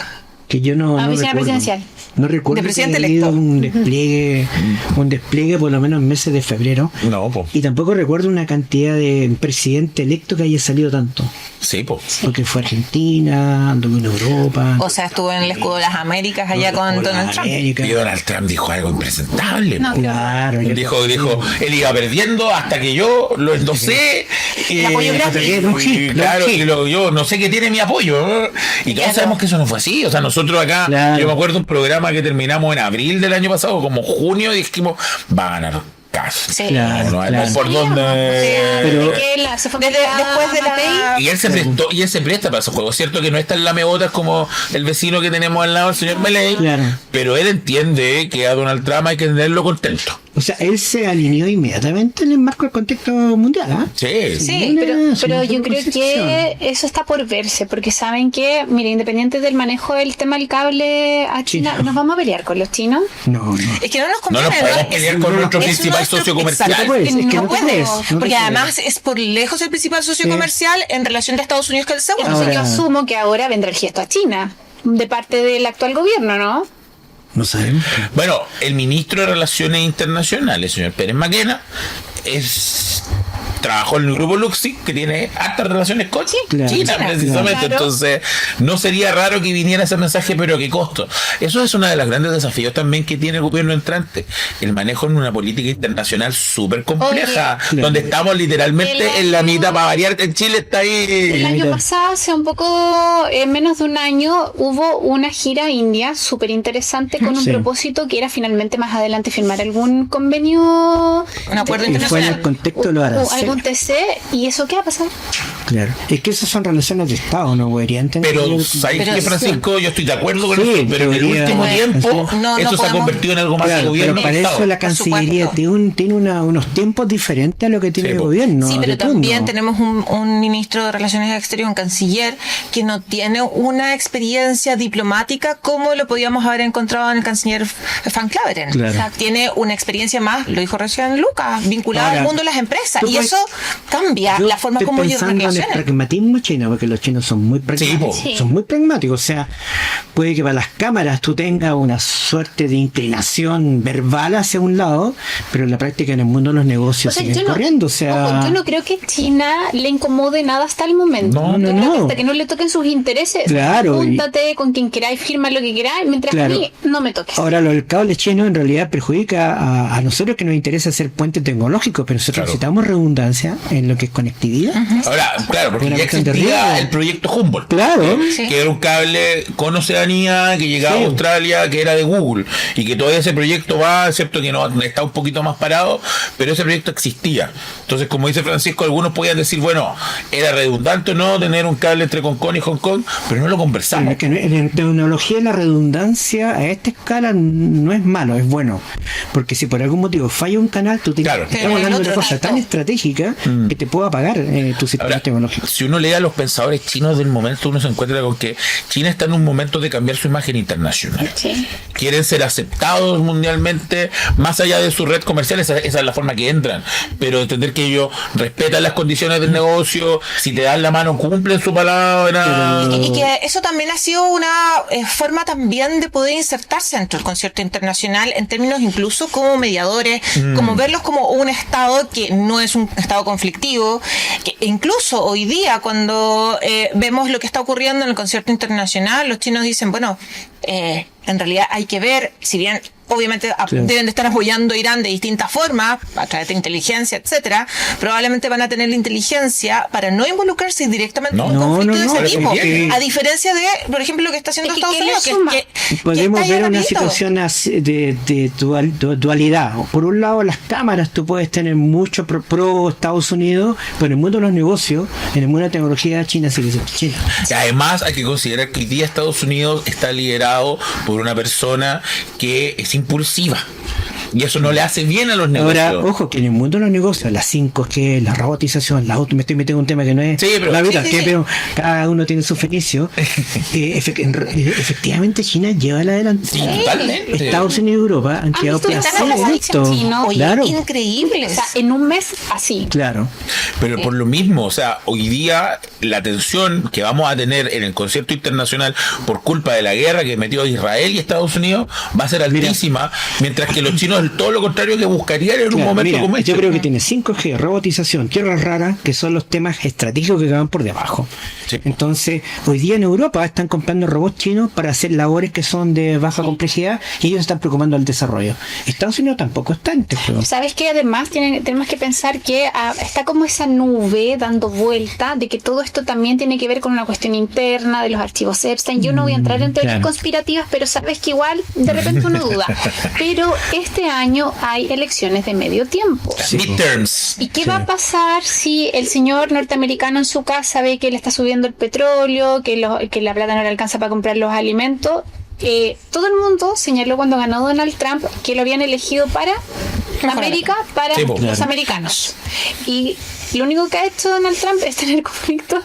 que yo no Oficina recuerdo. presidencial. No recuerdo De que presidente haya habido electo. un despliegue por lo menos en meses de febrero. No, pues. Y tampoco recuerdo una cantidad de presidente electo que haya salido tanto. Sí, pues. Porque fue Argentina, anduvo en Europa. O sea, estuvo en el escudo de las Américas allá con por Donald Trump. América. Y Donald Trump dijo algo impresentable. No, po. Claro. Dijo, él iba perdiendo hasta que yo lo endosé. apoyo gratis. Y claro, y yo no sé qué tiene mi apoyo. ¿no? Y todos Claro. sabemos que eso no fue así. O sea, nosotros acá, Claro. yo me acuerdo un programa que terminamos en abril del año pasado, como junio, y dijimos, van a ganar caso. Sí. Claro, No hay claro. por dónde. Pero- Se fue Después de la... Y él se prestó, y él se presta para esos juegos. Cierto que no es tan lamebotas como el vecino que tenemos al lado, el señor Milei, Claro. pero él entiende que a Donald Trump hay que tenerlo contento. O sea, él se alineó inmediatamente en el marco del contexto mundial, ¿ah? Sí. Sí, Una- pero una yo creo percepción. que eso está por verse, porque saben que, mire, independiente del manejo del tema del cable a China, China. ¿nos vamos a pelear con los chinos? No, no. Es que no nos No conviene. nos podemos Es- pelear con nuestro es principal nuestro- socio comercial. Exacto, Pues, es que no no te podemos, puedes, no te porque puedes. además es por lejos el principal socio comercial en relación de Estados Unidos que el segundo. Entonces yo Ahora- asumo que ahora vendrá el gesto a China, de parte del actual gobierno, ¿no? No sabemos. Bueno, el ministro de Relaciones Internacionales, señor Pérez Maquena, trabajó en el grupo Luxi, que tiene altas relaciones con Claro. China, China, precisamente. claro. Entonces, no sería raro que viniera ese mensaje, pero ¿a qué costo? Eso es uno de los grandes desafíos también que tiene el gobierno entrante, el manejo en una política internacional súper compleja, Oye, donde estamos literalmente en la mitad, para variar, en Chile está El ahí. año mira. pasado, hace un poco, menos de un año, hubo una gira a India súper interesante con un Sí. propósito que era finalmente más adelante firmar algún convenio, Un acuerdo Y fue en el internacional. contexto de los aranceles. algún TC, y eso qué va a pasar. Claro. Es que esas son relaciones de Estado, ¿no deberían tener? Pero, ¿sabes Pero qué, sí. Francisco? Yo estoy de acuerdo con Sí, eso, pero en el debería- último sí. tiempo No, eso no se ha podemos- convertido en algo más de Claro, gobierno pero para que eso Estado. la Cancillería supuesto. tiene unos tiempos diferentes a lo que tiene Sí, el po. gobierno. Sí, pero de turno. también tenemos un ministro de Relaciones Exteriores, un canciller, que no tiene una experiencia diplomática como lo podíamos haber encontrado en el canciller Van Claveren. Claro. O sea, tiene una experiencia más, lo dijo recién Lucas, vinculada Ahora, al mundo de las empresas. tú Y puedes- eso cambia Yo la forma estoy como ellos pensando en el relacionan. pragmatismo chino, porque los chinos son muy pragmáticos. Sí. Son muy pragmáticos. O sea, puede que para las cámaras tú tengas una suerte de inclinación verbal hacia un lado, pero en la práctica en el mundo de los negocios siguen yo no, corriendo. O sea, ojo, yo no creo que China le incomode nada hasta el momento. No, Yo no, creo que no. hasta que no le toquen sus intereses, Claro, y- júntate con quien queráis, firma lo que queráis, mientras Claro. a mí no me toques. ahora lo del cable chino en realidad perjudica a nosotros que nos interesa hacer puentes tecnológicos, pero nosotros Claro. necesitamos redundancia en lo que es conectividad. Ahora, claro, porque Una ya cuestión de existía riesgo. el proyecto Humboldt. Claro. Sí. Que era un cable con Oceanía que llegaba Sí. a Australia, que era de Google, y que todavía ese proyecto va, excepto que no está un poquito más parado, pero ese proyecto existía. Entonces, como dice Francisco, algunos podían decir, bueno, era redundante o no tener un cable entre Hong Kong y Hong Kong, pero no lo conversamos. Es que en tecnología la redundancia a esta escala no es malo, es bueno. Porque si por algún motivo falla un canal, tú tienes Claro. estamos Pero en hablando de otro una cosa rato. tan estratégica que te puede apagar tu sistema Ahora, tecnológico. Si uno lee a los pensadores chinos del momento, uno se encuentra con que China está en un momento de cambiar su imagen internacional. Sí. Quieren ser aceptados mundialmente, más allá de su red comercial, esa es la forma que entran, pero entender que ellos respetan las condiciones del negocio, si te dan la mano cumplen su palabra. Y que eso también ha sido una forma también de poder insertarse dentro del concierto internacional en términos incluso como mediadores, como verlos como un estado que no es un estado conflictivo, que incluso hoy día cuando vemos lo que está ocurriendo en el concierto internacional, los chinos dicen, bueno, en realidad hay que ver, si bien obviamente deben de estar apoyando a Irán de distintas formas, a través de inteligencia, etcétera, probablemente van a tener la inteligencia para no involucrarse directamente en un conflicto de ese tipo. A diferencia de, por ejemplo, lo que está haciendo Estados Unidos, que podemos está ver una rapidito. situación así de dualidad. Por un lado, las cámaras, tú puedes tener mucho pro Estados Unidos, pero en el mundo de los negocios, en el mundo de la tecnología, China sigue siendo China. Y además hay que considerar que hoy día Estados Unidos está liderado por una persona que es impulsiva. Y eso no le hace bien a los negocios. Ahora, ojo, que en el mundo de los negocios, las 5G, la robotización, me estoy metiendo en un tema que no es pero pero cada uno tiene su fenicio. Efectivamente, China lleva la delantera. Sí, totalmente. Estados Unidos y Europa han quedado visto placeres las de esto. Oye, Claro, Increíbles. O sea, en un mes así. claro. Pero por lo mismo, o sea, hoy día la tensión que vamos a tener en el concierto internacional por culpa de la guerra que metió Israel y Estados Unidos va a ser altísima, mientras que los chinos todo lo contrario que buscarían en un momento como este. Yo creo que tiene 5G, robotización, tierras raras, que son los temas estratégicos que van por debajo. Sí. Entonces, hoy día en Europa están comprando robots chinos para hacer labores que son de baja complejidad y ellos están preocupando del desarrollo. Estados Unidos tampoco está en este juego. ¿Sabes qué? Además, tenemos que pensar que está como esa nube dando vuelta de que todo esto también tiene que ver con una cuestión interna de los archivos Epstein. Yo no voy a entrar en teorías conspirativas, pero sabes que igual de repente uno duda. Pero este año hay elecciones de medio tiempo. Midterms. ¿Y qué va a pasar si el señor norteamericano en su casa ve que le está subiendo el petróleo, que la plata no le alcanza para comprar los alimentos? Todo el mundo señaló cuando ganó Donald Trump que lo habían elegido para América, para los americanos. Y lo único que ha hecho Donald Trump es tener conflictos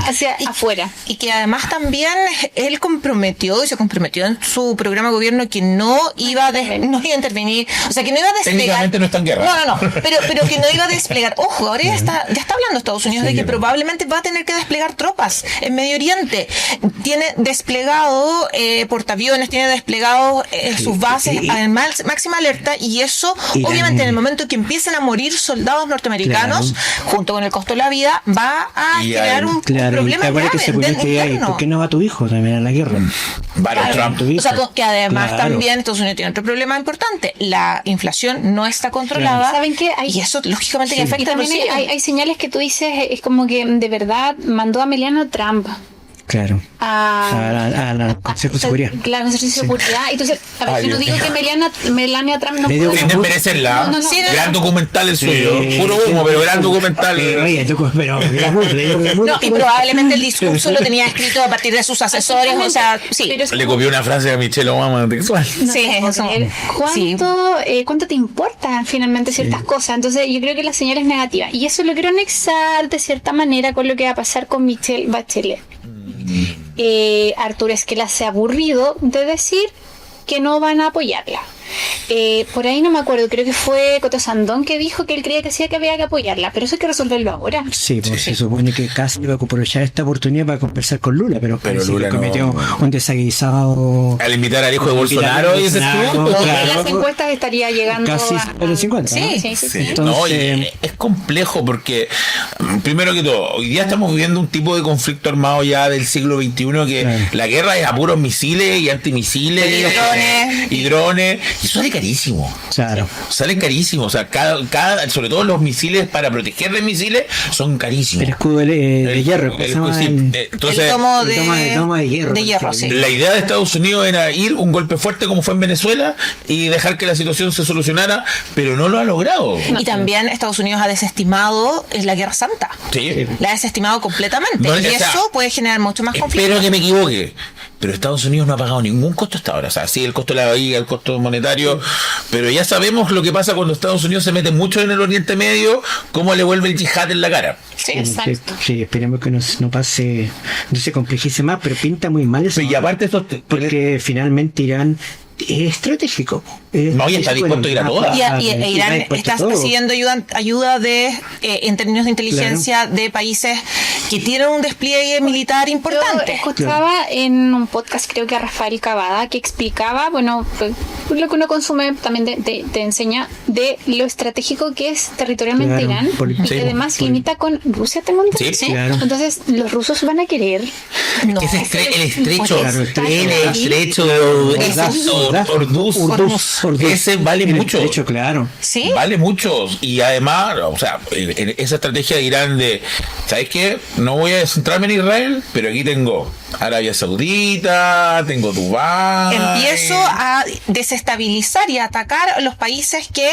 hacia afuera. Y que además también él comprometió y se comprometió en su programa de gobierno que no iba a intervenir, o sea, que no iba a desplegar. Técnicamente no está en guerra. No, pero que no iba a desplegar. Ojo, ahora ya está hablando Estados Unidos de que probablemente va a tener que desplegar tropas en Medio Oriente. Tiene desplegado portaaviones, tiene desplegado sus bases en máxima alerta, y eso obviamente en el momento que empiecen a morir soldados norteamericanos, junto con el costo de la vida, va a generar un problema grave que se interno. ¿Por qué no va tu hijo también a la guerra? Trump. O sea, que además también Estados Unidos tiene otro problema importante. La inflación no está controlada. ¿Saben qué? Y eso lógicamente que afecta a los también hay señales que tú dices, es como que de verdad mandó a Melania Trump. Claro. A la Consejo de Seguridad. Claro, Consejo de Seguridad. Entonces, a ver, yo no digo que Melania Trump no puede. Sin desmerecerla. No. Gran documental el suyo. Puro humo, pero gran documental. No, y probablemente el discurso lo tenía escrito a partir de sus asesores. O sea, sí. Le copió una frase a Michelle Obama textual. Sí, eso. ¿Cuánto te importan finalmente ciertas cosas? Entonces, yo creo que la señal es negativa. Y eso lo quiero anexar de cierta manera con lo que va a pasar con Michelle Bachelet. Arturo Esquela se ha aburrido de decir que no van a apoyarla. Por ahí no me acuerdo, creo que fue Coto Sandón que dijo que él creía que había que apoyarla, pero eso hay que resolverlo ahora. Sí, pues se supone que casi iba a aprovechar esta oportunidad para conversar con Lula, pero Lula cometió un desaguisado al invitar al hijo de Bolsonaro y ese En las encuestas estaría llegando casi a los 50. Sí. Entonces, no, es complejo porque, primero que todo, hoy día estamos viviendo un tipo de conflicto armado ya del siglo XXI que la guerra es a puros misiles y antimisiles y drones. Y eso sale carísimo. Claro. Salen carísimos. O sea, sobre todo los misiles para proteger de misiles son carísimos. El escudo de hierro. Entonces, el tomo de hierro. De hierro, sí. La idea de Estados Unidos era ir un golpe fuerte como fue en Venezuela y dejar que la situación se solucionara, pero no lo ha logrado. Y también Estados Unidos ha desestimado la Guerra Santa. Sí. La ha desestimado completamente. No, y eso puede generar mucho más conflicto. Espero que me equivoque. pero Estados Unidos no ha pagado ningún costo hasta ahora. O sea, sí, el costo de la bahía, el costo monetario, pero ya sabemos lo que pasa cuando Estados Unidos se mete mucho en el Oriente Medio, cómo le vuelve el yihad en la cara. Sí, exacto. Sí, esperemos que no pase, no se complejice más, pero pinta muy mal eso. Y aparte eso porque finalmente Irán es estratégico. No, y está dispuesto a ir a todas. Y Irán está recibiendo ayuda de en términos de inteligencia de países que tienen un despliegue militar importante. Yo escuchaba en un podcast, creo que a Rafael Cavada, que explicaba, bueno, lo que uno consume también te enseña de lo estratégico que es territorialmente Irán, y que además limita con Rusia, tengo entendido. Sí, claro. Entonces los rusos van a querer No. el estrecho, Hormuz. ese vale mucho. De hecho, claro. ¿Sí? Vale mucho. Y además, o sea, en esa estrategia de Irán de, ¿sabes qué? No voy a centrarme en Israel, pero aquí tengo Arabia Saudita, tengo Dubái. Empiezo a desestabilizar y a atacar los países que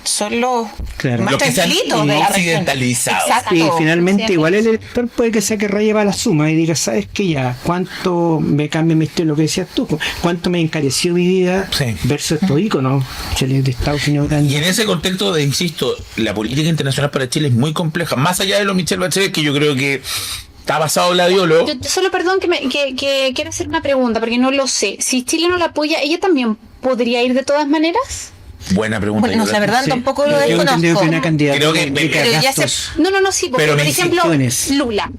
son los Claro. más Los que se han tranquilitos de la región. occidentalizado. Exacto. Y finalmente Sí, igual el elector puede que sea que relleva la suma y diga, ¿sabes qué? Ya, ¿cuánto me cambia mi estilo? Lo que decías tú, ¿cuánto me encareció mi vida Sí. versus estos íconos de Estados Unidos? Y en ese contexto de, insisto, la política internacional para Chile es muy compleja, más allá de lo Michelle Bachelet, que yo creo que está basado en la diolo. Yo solo, perdón, que quiero hacer una pregunta, porque no lo sé. Si Chile no la apoya, ¿ella también podría ir de todas maneras? Buena pregunta. Bueno, yo la verdad Sí. tampoco lo Yo tengo entendido desconozco. que una candidata Creo que- implica pero ya gastos. No, sí, porque Pero por me ejemplo, insistes. Lula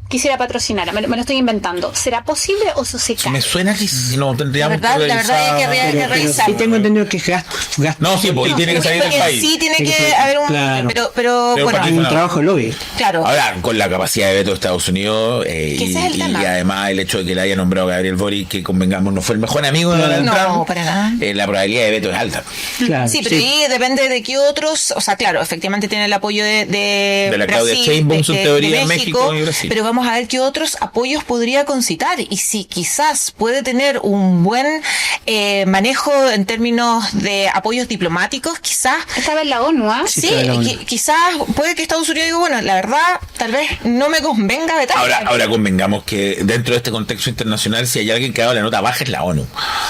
quisiera patrocinar, me lo estoy inventando. ¿Será posible o eso se cae? Me suena que si no tendríamos La verdad hay que Pero revisar. sí tengo entendido que es gasto. No, sí, porque tiene que salir del país. Sí, tiene Sí, que sí, haber un... claro. Pero Pero bueno, para Hay un trabajo de lobby. claro. Ahora, con la capacidad de veto de Estados Unidos ese es el y tema. además el hecho de que le haya nombrado a Gabriel Boric, que convengamos no fue el mejor amigo de Donald No, Trump, para nada. la probabilidad de veto es alta. Claro, Sí, pero ahí depende de qué otros, o sea, claro, efectivamente tiene el apoyo de la Claudia Brasil, Sheinbaum, su de teoría en México y Brasil. pero vamos a ver qué otros apoyos podría concitar y si quizás puede tener un buen manejo en términos de apoyos diplomáticos, quizás Estaba en la ONU, ¿ah? Sí, sí, está en la ONU. quizás puede que Estados Unidos diga, bueno, la verdad, tal vez no me convenga vetar. Ahora convengamos que dentro de este contexto internacional, si hay alguien que ha dado la nota baja es la ONU.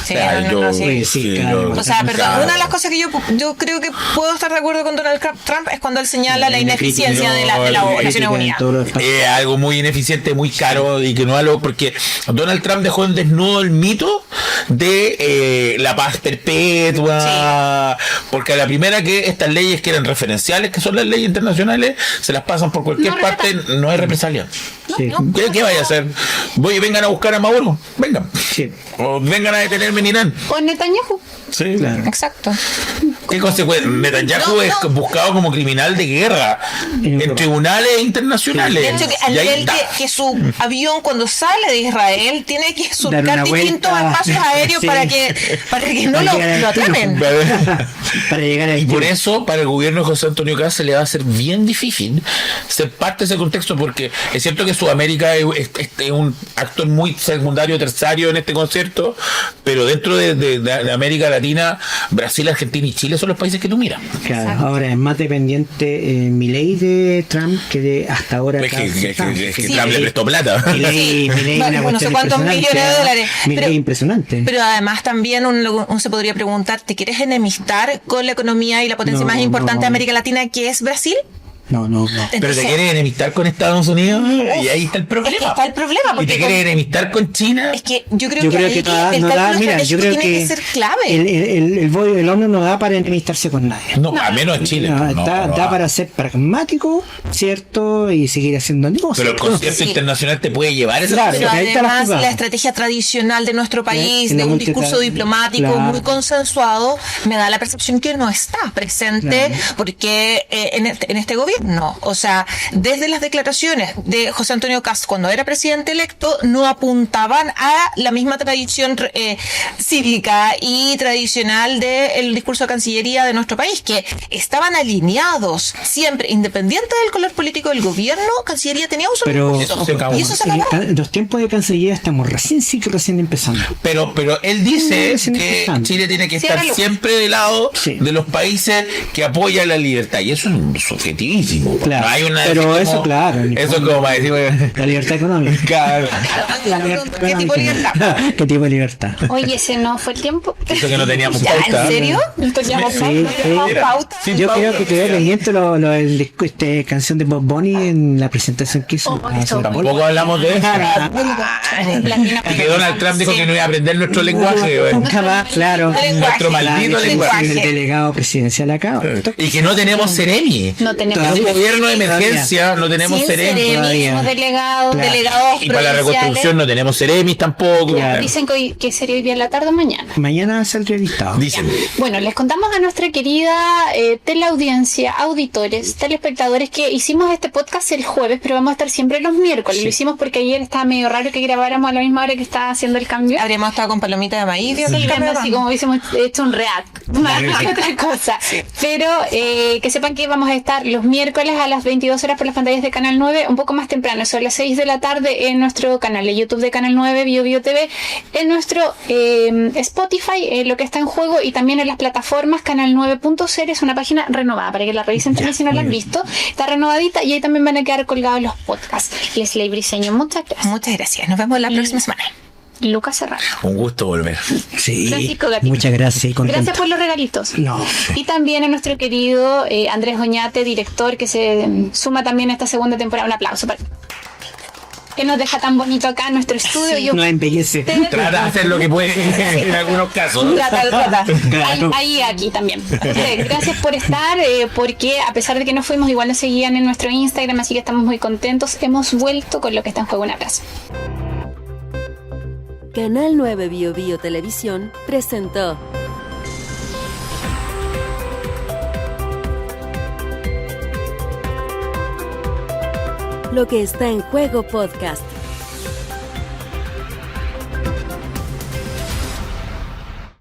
Sí, no, sí. Sí, claro. O sea, perdón, claro. una de las cosas que yo creo que puedo estar de acuerdo con Donald Trump es cuando él señala la ineficiencia de la Naciones Unidas. Algo muy ineficiente, muy caro y que no algo porque Donald Trump dejó en desnudo el mito de la paz perpetua, porque a la primera que estas leyes que eran referenciales, que son las leyes internacionales, se las pasan por cualquier No parte, no hay represalia. Sí. ¿Qué vaya a hacer? Vengan a buscar a Maduro, vengan. Sí. O vengan a detenerme en Irán. O Netanyahu. Sí. Claro. Exacto. ¿Qué consecuencia? Netanyahu es buscado como criminal de guerra en tribunales internacionales. De hecho, que al Y ahí nivel está. que su avión cuando sale de Israel tiene que Dar surcar una distintos vuelta. espacios aéreos Sí. para que no lo atrapen. Para llegar a Y por eso, para el gobierno de José Antonio Caz se le va a hacer bien difícil ser parte de ese contexto, porque es cierto que Sudamérica es un actor muy secundario, terciario en este concierto, pero dentro de América Latina, Brasil, Argentina y Chile son los países que tú miras. Claro, ahora es más dependiente Milei de Trump que de hasta ahora. Es que Trump. Trump le prestó plata. Milei, Bueno, una no sé cuestión cuántos impresionante, millones de dólares. Milei Pero- impresionante. Pero además también uno se podría preguntar, ¿te quieres enemistar con la economía y la potencia No, más importante no. de América Latina que es Brasil? No. Pero te Entonces, quieres enemistar con Estados Unidos y ahí está el problema. es que está el problema, Y porque te quieres enemistar con China. es que yo creo Yo que, creo ahí que el no da, cálculo mira, yo estratégico creo tiene que que ser clave. el ONU no da para enemistarse con nadie. No, al menos en Chile. No, no, da no. para ser pragmático, ¿cierto? Y seguir haciendo negocios. Pero el concierto Sí. internacional te puede llevar a esa Claro. Pero ahí está la además jugada. la estrategia tradicional de nuestro país, En la de un multita- discurso diplomático claro. muy consensuado, me da la percepción que no está presente Claro. porque en este gobierno, o sea, desde las declaraciones de José Antonio Caz cuando era presidente electo, no apuntaban a la misma tradición cívica y tradicional del discurso de Cancillería de nuestro país, que estaban alineados siempre, independiente del color político del gobierno, Cancillería tenía un solo Pero discurso. Eso se acabó. Y eso se acabó. en los tiempos de Cancillería estamos recién empezando. Pero él dice Sí, que empezando. Chile tiene que Cierra estar luz. siempre del lado Sí. de los países que apoyan la libertad. Y eso es un subjetivismo. legítimo. Claro. No hay una Pero así eso, como- claro, en el Eso es fondo. como para decir, bueno, La libertad económica. claro, ¿Qué tipo de libertad? ¿Qué tipo de libertad? Oye, ese no fue el tiempo. eso que no teníamos ¿Ya? pauta. ¿En serio? No teníamos Sí, pauta. sí. pauta. Sin Yo pauta. creo que quedó pendiente lo del disco, canción de Bob Bunny en la presentación que hizo. Oh, eso. Tampoco hablamos de eso. Latino- Que Donald Trump dijo que no iba a aprender nuestro lenguaje, güey. Nunca más, claro. Nuestro maldito Claro, lenguaje. El delegado presidencial acá. Y que no tenemos Ceremi. No tenemos. En un Todavía. gobierno de emergencia no tenemos Sin Ceremi. todavía. delegados, Claro. delegados Y para la provinciales. reconstrucción no tenemos Ceremis tampoco. Claro. Dicen que sería hoy día en la tarde o mañana. Mañana saldría el listado. Dicen. Bueno, les contamos a nuestra querida teleaudiencia, auditores, telespectadores, que hicimos este podcast el jueves, pero vamos a estar siempre los miércoles. Lo hicimos porque ayer estaba medio raro que grabáramos a la misma hora que estaba haciendo el cambio. Habríamos estado con palomita de maíz viendo Sí, el cambio de así banda. como hubiésemos hecho un react, más que otra cosa. Pero que sepan que vamos a estar los miércoles a las 22 horas por las pantallas de Canal 9, un poco más temprano, son las 6 de la tarde en nuestro canal de YouTube de Canal 9, Bio TV, en nuestro Spotify, lo que está en juego, y también en las plataformas. Canal9.cl es una página renovada, para que la revisen también si no la han visto. Está renovadita y ahí también van a quedar colgados los podcasts. Leslie Briseño, muchas gracias. Muchas gracias. Nos vemos la próxima semana. Lucas Serrano. Un gusto volver. Sí. Francisco Gatica. Muchas gracias y contento. Gracias por los regalitos. No. Y también a nuestro querido Andrés Oñate, director, que se suma también a esta segunda temporada. Un aplauso para que nos deja tan bonito acá en nuestro estudio. Yo- No embellece. Trata de hacer lo que puede en algunos casos. Trata. Ahí, aquí también. Gracias por estar, porque a pesar de que no fuimos, igual nos seguían en nuestro Instagram, así que estamos muy contentos. Hemos vuelto con lo que está en juego. Un abrazo. Canal 9 Bio Bio Televisión presentó Lo que está en juego podcast.